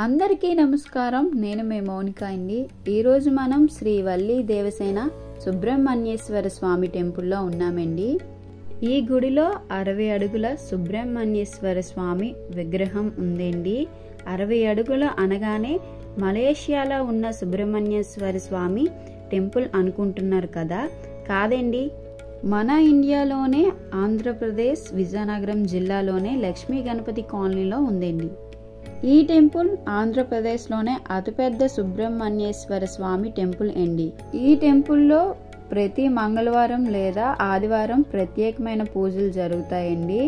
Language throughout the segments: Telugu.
అందరికీ నమస్కారం. నేను మీ మౌనిక అండి. ఈరోజు మనం శ్రీ వల్లి దేవసేన సుబ్రహ్మణ్యేశ్వర స్వామి టెంపుల్లో ఉన్నామండి. ఈ గుడిలో 60 అడుగుల సుబ్రహ్మణ్యేశ్వర స్వామి విగ్రహం ఉందండి. 60 అడుగుల అనగానే మలేషియాలో ఉన్న సుబ్రహ్మణ్యేశ్వర స్వామి టెంపుల్ అనుకుంటున్నారు కదా, కాదండి. మన ఇండియాలోనే ఆంధ్రప్రదేశ్ విజయనగరం జిల్లాలోనే లక్ష్మీ గణపతి కాలనీలో ఉందండి. ఈ టెంపుల్ ఆంధ్రప్రదేశ్లోనే అతిపెద్ద సుబ్రహ్మణ్యేశ్వర స్వామి టెంపుల్ అండి. ఈ టెంపుల్లో ప్రతి మంగళవారం లేదా ఆదివారం ప్రత్యేకమైన పూజలు జరుగుతాయండి.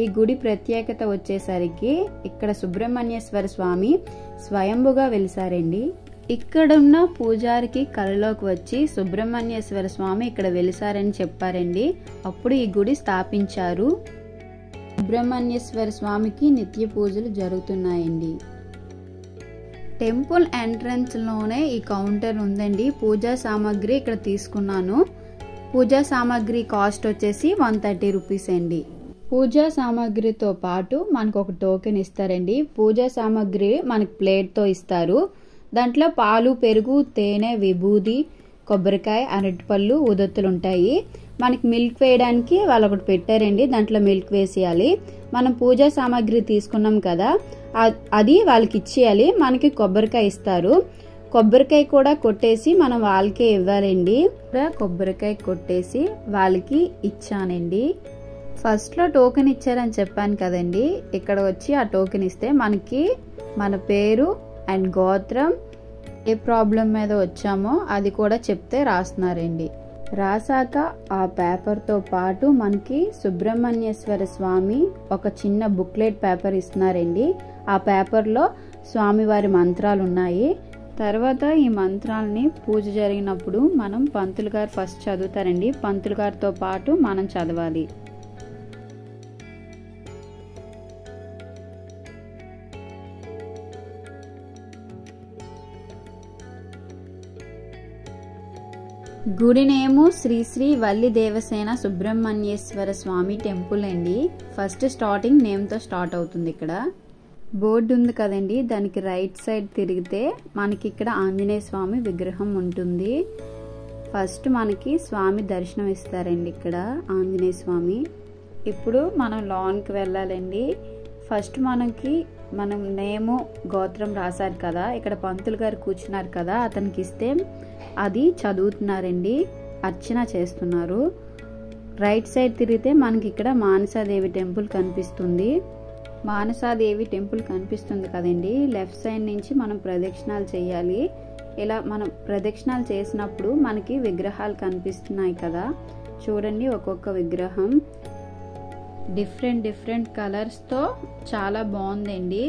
ఈ గుడి ప్రత్యేకత వచ్చేసరికి ఇక్కడ సుబ్రహ్మణ్యేశ్వర స్వామి స్వయంభుగా వెలిసారండి. ఇక్కడున్న పూజారికి కలలోకి వచ్చి సుబ్రహ్మణ్యేశ్వర స్వామి ఇక్కడ వెలిసారని చెప్పారండి. అప్పుడు ఈ గుడి స్థాపించారు. సుబ్రహ్మణ్యేశ్వర స్వామికి నిత్య పూజలు జరుగుతున్నాయండి. టెంపుల్ ఎంట్రన్స్ లోనే ఈ కౌంటర్ ఉందండి. పూజా సామాగ్రి ఇక్కడ తీసుకున్నాను. పూజా సామాగ్రి కాస్ట్ వచ్చేసి 130 రూపీస్ అండి. పూజా సామాగ్రితో పాటు మనకు ఒక టోకెన్ ఇస్తారండి. పూజా సామాగ్రి మనకు ప్లేట్తో ఇస్తారు. దాంట్లో పాలు, పెరుగు, తేనె, విభూది, కొబ్బరికాయ, అరటిపళ్ళు, ఉదత్తులు ఉంటాయి. మనకి మిల్క్ వేయడానికి వాళ్ళు ఒకటి పెట్టారండి. దాంట్లో మిల్క్ వేసేయాలి. మనం పూజా సామాగ్రి తీసుకున్నాం కదా, అది వాళ్ళకి ఇచ్చేయాలి. మనకి కొబ్బరికాయ ఇస్తారు. కొబ్బరికాయ కూడా కొట్టేసి మనం వాళ్ళకే ఇవ్వాలండి. కొబ్బరికాయ కొట్టేసి వాళ్ళకి ఇచ్చానండి. ఫస్ట్లో టోకెన్ ఇచ్చారని చెప్పాను కదండి. ఇక్కడ వచ్చి ఆ టోకెన్ ఇస్తే మనకి మన పేరు అండ్ గోత్రం, ఏ ప్రాబ్లం మీద వచ్చామో అది కూడా చెప్తే రాస్తున్నారండి. రాసాక ఆ పేపర్తో పాటు మనకి సుబ్రహ్మణ్యేశ్వర స్వామి ఒక చిన్న బుక్లెట్ పేపర్ ఇస్తున్నారండి. ఆ పేపర్లో స్వామివారి మంత్రాలు ఉన్నాయి. తర్వాత ఈ మంత్రాలని పూజ జరిగినప్పుడు మనం పంతులు గారు ఫస్ట్ చదువుతారండి. పంతులు గారితో పాటు మనం చదవాలి. గుడినేమో శ్రీ శ్రీ వల్లి దేవసేన సుబ్రహ్మణ్యేశ్వర స్వామి టెంపుల్ అండి. ఫస్ట్ స్టార్టింగ్ నేమ్తో స్టార్ట్ అవుతుంది. ఇక్కడ బోర్డు ఉంది కదండి, దానికి రైట్ సైడ్ తిరిగితే మనకి ఇక్కడ ఆంజనేయ స్వామి విగ్రహం ఉంటుంది. ఫస్ట్ మనకి స్వామి దర్శనం ఇస్తారండి ఇక్కడ ఆంజనేయ స్వామి. ఇప్పుడు మనం లోన్కి వెళ్ళాలండి. ఫస్ట్ మనం నేము, గోత్రం రాశారు కదా, ఇక్కడ పంతులు గారు కూర్చున్నారు కదా, అతనికి ఇస్తే అది చదువుతున్నారండి, అర్చన చేస్తున్నారు. రైట్ సైడ్ తిరిగితే మనకి ఇక్కడ మానసాదేవి టెంపుల్ కనిపిస్తుంది. మానసాదేవి టెంపుల్ కనిపిస్తుంది కదండి. లెఫ్ట్ సైడ్ నుంచి మనం ప్రదక్షిణాలు చేయాలి. ఇలా మనం ప్రదక్షిణాలు చేసినప్పుడు మనకి విగ్రహాలు కనిపిస్తున్నాయి కదా, చూడండి. ఒక్కొక్క విగ్రహం డిఫరెంట్ కలర్స్తో చాలా బాగుందండి.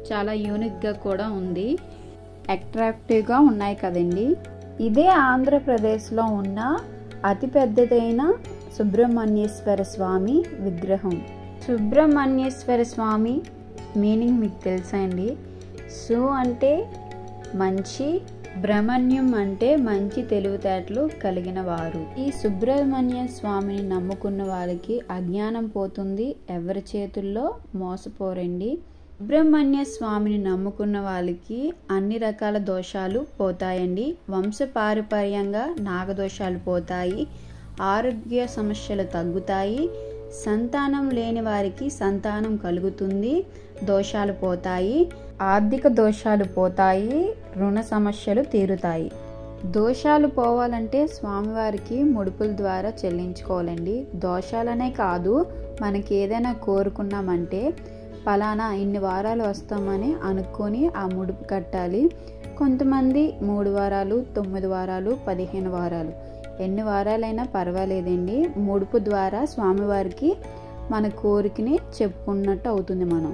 చాలా యూనిక్గా కూడా ఉంది. అట్రాక్టివ్గా ఉన్నాయి కదండి. ఇదే ఆంధ్రప్రదేశ్లో ఉన్న అతిపెద్దదైన సుబ్రహ్మణ్యేశ్వర స్వామి విగ్రహం. సుబ్రహ్మణ్యేశ్వర స్వామి మీనింగ్ మీకు తెలుసా అండి? సు అంటే మంచి, బ్రహ్మణ్యం అంటే మంచి తెలివితేటలు కలిగిన వారు. ఈ సుబ్రహ్మణ్య స్వామిని నమ్ముకున్న వారికి అజ్ఞానం పోతుంది, ఎవరి చేతుల్లో మోసపోరండి. సుబ్రహ్మణ్య స్వామిని నమ్ముకున్న వాళ్ళకి అన్ని రకాల దోషాలు పోతాయండి. వంశపారంపర్యంగా నాగదోషాలు పోతాయి, ఆరోగ్య సమస్యలు తగ్గుతాయి, సంతానం లేని వారికి సంతానం కలుగుతుంది, దోషాలు పోతాయి, ఆర్థిక దోషాలు పోతాయి, రుణ సమస్యలు తీరుతాయి. దోషాలు పోవాలంటే స్వామివారికి ముడుపుల ద్వారా చెల్లించుకోవాలండి. దోషాలనే కాదు, మనకి ఏదైనా కోరుకున్నామంటే ఫలానా ఇన్ని వారాలు వస్తామని అనుకొని ఆ ముడుపు కట్టాలి. కొంతమంది 3 వారాలు, 9 వారాలు, 15 వారాలు, ఎన్ని వారాలైనా పర్వాలేదండి. ముడుపు ద్వారా స్వామివారికి మన కోరికని చెప్పుకున్నట్టు అవుతుంది. మనం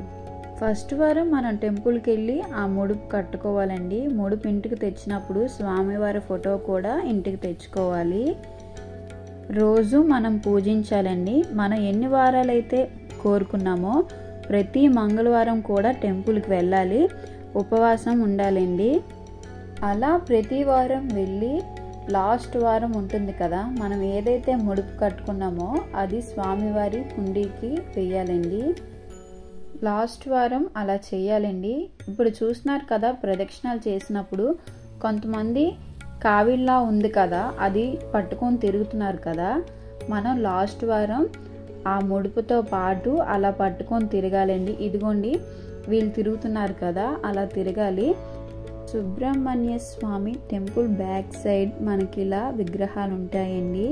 ఫస్ట్ వారం మనం టెంపుల్కి వెళ్ళి ఆ ముడుపు కట్టుకోవాలండి. ముడుపు ఇంటికి తెచ్చినప్పుడు స్వామివారి ఫోటో కూడా ఇంటికి తెచ్చుకోవాలి. రోజు మనం పూజించాలండి. మనం ఎన్ని వారాలైతే కోరుకున్నామో ప్రతి మంగళవారం కూడా టెంపుల్కి వెళ్ళాలి, ఉపవాసం ఉండాలండి. అలా ప్రతి వారం వెళ్ళి లాస్ట్ వారం ఉంటుంది కదా, మనం ఏదైతే ముడుపు కట్టుకున్నామో అది స్వామివారి హుండీకి వేయాలండి. లాస్ట్ వారం అలా చేయాలండి. ఇప్పుడు చూస్తున్నారు కదా, ప్రదక్షిణాలు చేసినప్పుడు కొంతమంది కావిళ్ళ ఉంది కదా, అది పట్టుకొని తిరుగుతున్నారు కదా. మనం లాస్ట్ వారం ఆ ముడుపుతో పాటు అలా పట్టుకొని తిరగాలండి. ఇదిగోండి వీళ్ళు తిరుగుతున్నారు కదా, అలా తిరగాలి. సుబ్రహ్మణ్య స్వామి టెంపుల్ బ్యాక్ సైడ్ మనకి ఇలా విగ్రహాలు ఉంటాయండి.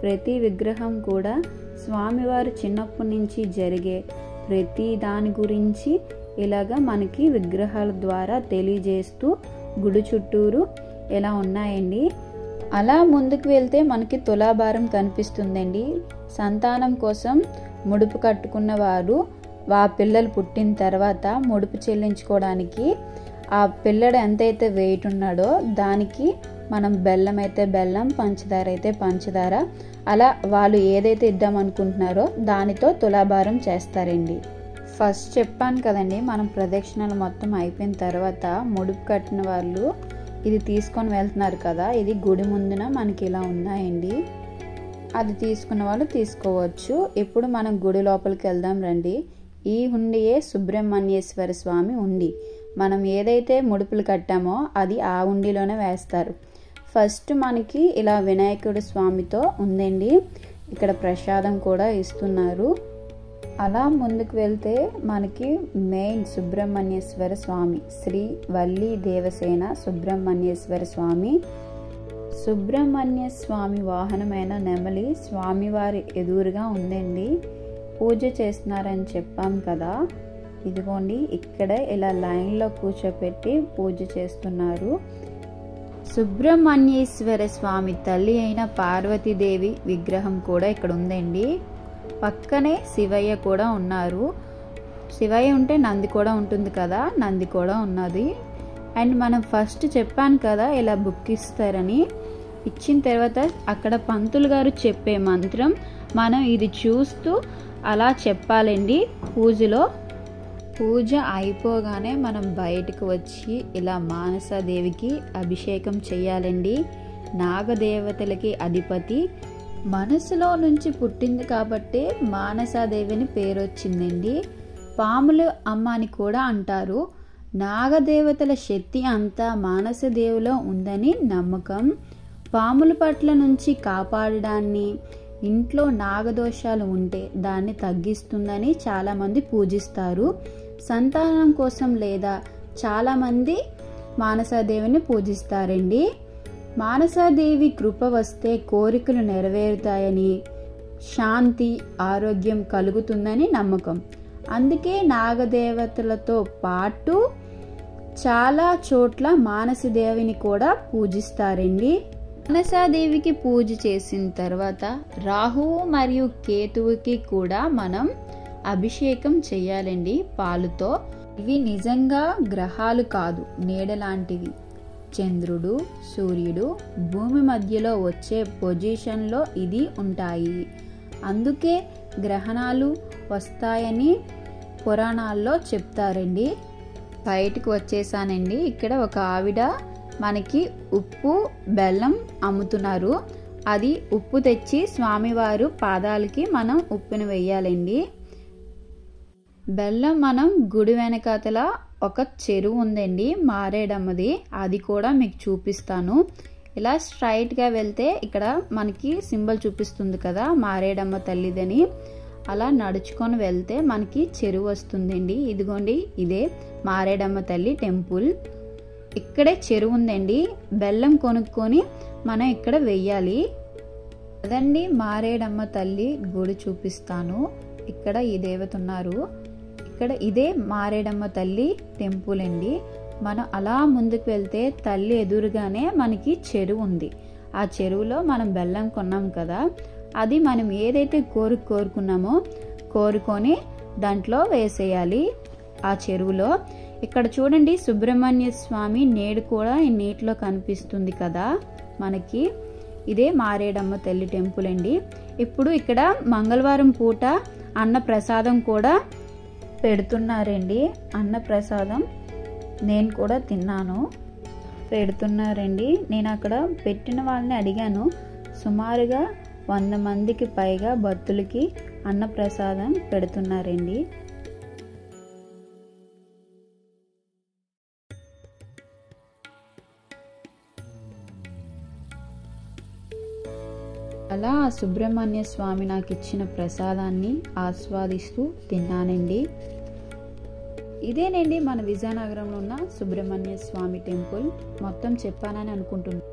ప్రతి విగ్రహం కూడా స్వామివారు చిన్నప్పటి నుంచి జరిగే ప్రతి దాని గురించి ఇలాగా మనకి విగ్రహాల ద్వారా తెలియజేస్తూ గుడి చుట్టూరు ఇలా ఉన్నాయండి. అలా ముందుకు వెళ్తే మనకి తులాభారం కనిపిస్తుందండి. సంతానం కోసం ముడుపు కట్టుకున్న వారు ఆ పిల్లలు పుట్టిన తర్వాత ముడుపు చెల్లించుకోవడానికి ఆ పిల్లడు ఎంతైతే వెయిట్ ఉన్నాడో దానికి మనం బెల్లం అయితే బెల్లం, పంచదార అయితే పంచదార, అలా వాళ్ళు ఏదైతే ఇద్దాం అనుకుంటున్నారో దానితో తులాభారం చేస్తారండి. ఫస్ట్ చెప్పాను కదండి, మనం ప్రదక్షిణలు మొత్తం అయిపోయిన తర్వాత ముడుపు కట్టిన వాళ్ళు ఇది తీసుకొని వెళ్తున్నారు కదా, ఇది గుడి ముందున మనకి ఇలా ఉన్నాయండి. అది తీసుకున్న వాళ్ళు తీసుకోవచ్చు. ఇప్పుడు మనం గుడి లోపలికి వెళ్దాం రండి. ఈ హుండియే సుబ్రహ్మణ్యేశ్వర స్వామి హుండి. మనం ఏదైతే ముడుపులు కట్టామో అది ఆ హుండిలోనే వేస్తారు. ఫస్ట్ మనకి ఇలా వినాయకుడి స్వామితో ఉందండి. ఇక్కడ ప్రసాదం కూడా ఇస్తున్నారు. అలా ముందుకు వెళ్తే మనకి మెయిన్ సుబ్రహ్మణ్యేశ్వర స్వామి, శ్రీ వల్లి దేవసేన సుబ్రహ్మణ్యేశ్వర స్వామి. సుబ్రహ్మణ్య స్వామి వాహనమైన నెమలి స్వామివారి ఎదురుగా ఉందండి. పూజ చేస్తున్నారని చెప్పాం కదా, ఇదిగోండి ఇక్కడ ఇలా లైన్లో కూర్చోపెట్టి పూజ చేస్తున్నారు. సుబ్రహ్మణ్యేశ్వర స్వామి తల్లి అయిన పార్వతీదేవి విగ్రహం కూడా ఇక్కడ ఉందండి. పక్కనే శివయ్య కూడా ఉన్నారు. శివయ్య ఉంటే నంది కూడా ఉంటుంది కదా, నంది కూడా ఉన్నది. అండ్ మనం ఫస్ట్ చెప్పాను కదా ఇలా బుక్ ఇస్తారని, ఇచ్చిన తర్వాత అక్కడ పంతులు గారు చెప్పే మంత్రం మనం ఇది చూస్తూ అలా చెప్పాలండి. పూజ అయిపోగానే మనం బయటకు వచ్చి ఇలా మానసాదేవికి అభిషేకం చేయాలండి. నాగదేవతలకి అధిపతి మనసులో నుంచి పుట్టింది కాబట్టి మానసాదేవిని పేరు వచ్చిందండి. పాముల అమ్మ అని కూడా అంటారు. నాగదేవతల శక్తి అంతా మానసదేవిలో ఉందని నమ్మకం. పాముల పట్ల నుంచి కాపాడడాన్ని, ఇంట్లో నాగదోషాలు ఉంటే దాన్ని తగ్గిస్తుందని చాలామంది పూజిస్తారు. సంతానం కోసం లేదా చాలామంది మానసాదేవిని పూజిస్తారండి. మానసాదేవి కృప వస్తే కోరికలు నెరవేరుతాయని, శాంతి ఆరోగ్యం కలుగుతుందని నమ్మకం. అందుకే నాగదేవతలతో పాటు చాలా చోట్ల మానసదేవిని కూడా పూజిస్తారండి. మానసాదేవికి పూజ చేసిన తర్వాత రాహువు మరియు కేతువుకి కూడా మనం అభిషేకం చేయాలండి పాలుతో. ఇవి నిజంగా గ్రహాలు కాదు, నీడలాంటివి. చంద్రుడు, సూర్యుడు భూమి మధ్యలో వచ్చే పొజిషన్లో ఇది ఉంటాయి. అందుకే గ్రహణాలు వస్తాయని పురాణాల్లో చెప్తారండి. బయటకు వచ్చేసానండి. ఇక్కడ ఒక ఆవిడ మనకి ఉప్పు బెల్లం అమ్ముతున్నారు. అది ఉప్పు తెచ్చి స్వామివారు పాదాలకి మనం ఉప్పుని వేయాలండి. బెల్లం మనం గుడి వెనకాతల ఒక చెరువు ఉందండి, మారేడమ్మది. అది కూడా మీకు చూపిస్తాను. ఇలా స్ట్రైట్గా వెళ్తే ఇక్కడ మనకి సింబల్ చూపిస్తుంది కదా మారేడమ్మ తల్లిదని. అలా నడుచుకొని వెళ్తే మనకి చెరువు వస్తుందండి. ఇదిగోండి ఇదే మారేడమ్మ తల్లి టెంపుల్. ఇక్కడే చెరువు ఉందండి. బెల్లం కొనుక్కొని మనం ఇక్కడ వెయ్యాలి. అదండి మారేడమ్మ తల్లి గుడి చూపిస్తాను. ఇక్కడ ఈ దేవత ఉన్నారు. ఇక్కడ ఇదే మారేడమ్మ తల్లి టెంపుల్ అండి. మనం అలా ముందుకు వెళ్తే తల్లి ఎదురుగానే మనకి చెరువు ఉంది. ఆ చెరువులో మనం బెల్లం కొన్నాం కదా, అది మనం ఏదైతే కోరుకున్నామో కోరుకొని దాంట్లో వేసేయాలి ఆ చెరువులో. ఇక్కడ చూడండి సుబ్రహ్మణ్య స్వామి నేడు కూడా ఈ నీటిలో కనిపిస్తుంది కదా మనకి. ఇదే మారేడమ్మ తల్లి టెంపుల్ అండి. ఇప్పుడు ఇక్కడ మంగళవారం పూట అన్న ప్రసాదం కూడా పెడుతున్నారండి. అన్న ప్రసాదం నేను కూడా తిన్నాను. పెడుతున్నారండి. నేను అక్కడ పెట్టిన వాళ్ళని అడిగాను. సుమారుగా 100 మందికి పైగా భక్తులకి అన్న ప్రసాదం పెడుతున్నారండి. అలా సుబ్రహ్మణ్య స్వామి నాకు ఇచ్చిన ప్రసాదాన్ని ఆస్వాదిస్తూ తిన్నానండి. ఇదేనండి మన విజయనగరంలో ఉన్న సుబ్రహ్మణ్య స్వామి టెంపుల్. మొత్తం చెప్పానని అనుకుంటున్నాను.